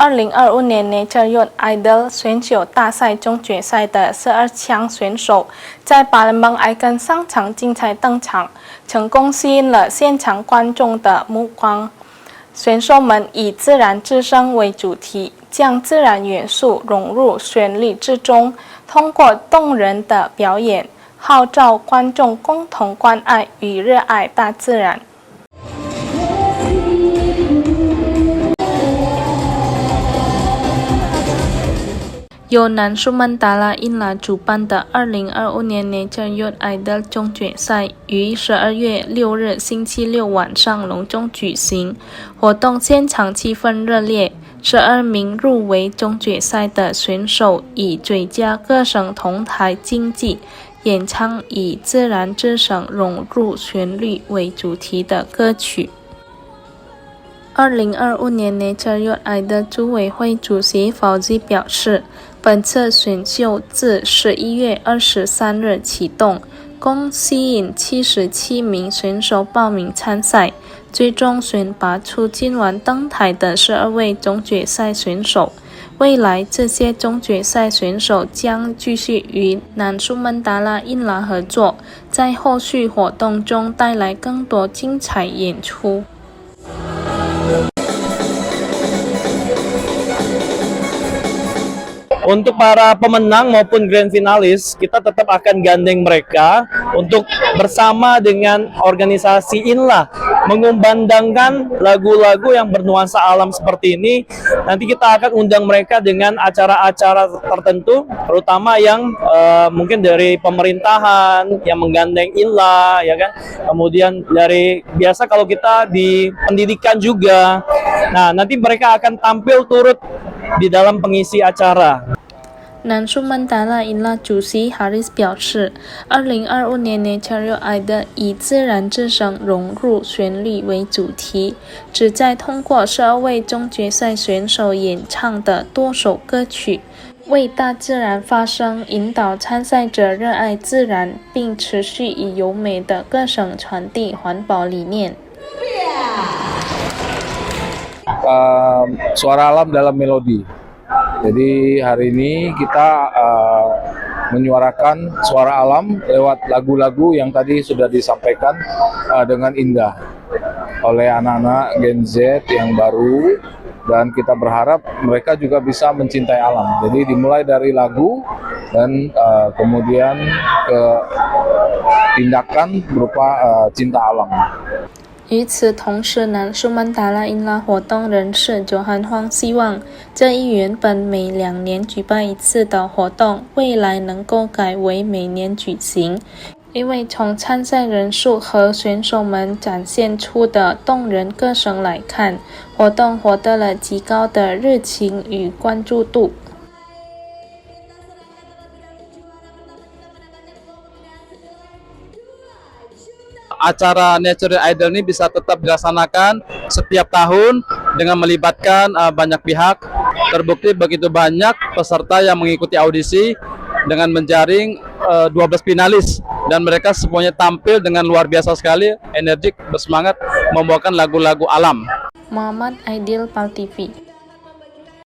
2025年 Nature Youth Idol 选手大赛中决赛的12强选手，在巴伦邦埃根商场精彩登场，成功吸引了现场观众的目光。选手们以自然之声为主题，将自然元素融入旋律之中，通过动人的表演，号召观众共同关爱与热爱大自然。由南苏曼达拉印拉主办的2025年 Nature Youth Idol 总决赛于12月6日星期六晚上隆重举行，活动现场气氛热烈。12名入围总决赛的选手以最佳歌声同台竞技，演唱以自然之声融入旋律为主题的歌曲。2025年 Nature Youth Idol 组委会主席 Fauzi 表示，本次选秀自11月23日启动，共吸引77名选手报名参赛，最终选拔出今晚登台的12位总决赛选手。未来这些总决赛选手将继续与南苏曼达拉印拉合作，在后续活动中带来更多精彩演出。Untuk para pemenang maupun grand finalis, kita tetap akan gandeng mereka untuk bersama dengan organisasi INLA mengumandangkan lagu-lagu yang bernuansa alam seperti ini. Nanti kita akan undang mereka dengan acara-acara tertentu, terutama yang mungkin dari pemerintahan yang menggandeng INLA, ya kan. Kemudian dari biasa kalau kita di pendidikan juga. Nah, nanti mereka akan tampil turut di dalam pengisi acara。南苏曼达拉印拉主席 Haris 表示，2025年 Nature Youth Idol 以自然之声融入旋律为主题，旨在通过12位总决赛选手演唱的多首歌曲，为大自然发声，引导参赛者热爱自然，并持续以优美的歌声传递环保理念。Suara alam dalam melodi. Jadi hari ini kita menyuarakan suara alam lewat lagu-lagu yang tadi sudah disampaikan dengan indah oleh anak-anak Gen Z yang baru, dan kita berharap mereka juga bisa mencintai alam. Jadi dimulai dari lagu dan kemudian ke tindakan berupa cinta alam。与此同时，南苏曼达拉印拉活动人士九汉荒希望，这一原本每2年举办一次的活动，未来能够改为每年举行。因为从参赛人数和选手们展现出的动人歌声来看，活动获得了极高的热情与关注度。Acara Nature Idol ini bisa tetap dilaksanakan setiap tahun dengan melibatkan banyak pihak. Terbukti begitu banyak peserta yang mengikuti audisi dengan menjaring 12 finalis, dan mereka semuanya tampil dengan luar biasa sekali, energik, bersemangat membawakan lagu-lagu alam. Muhammad Aidil, PAL TV.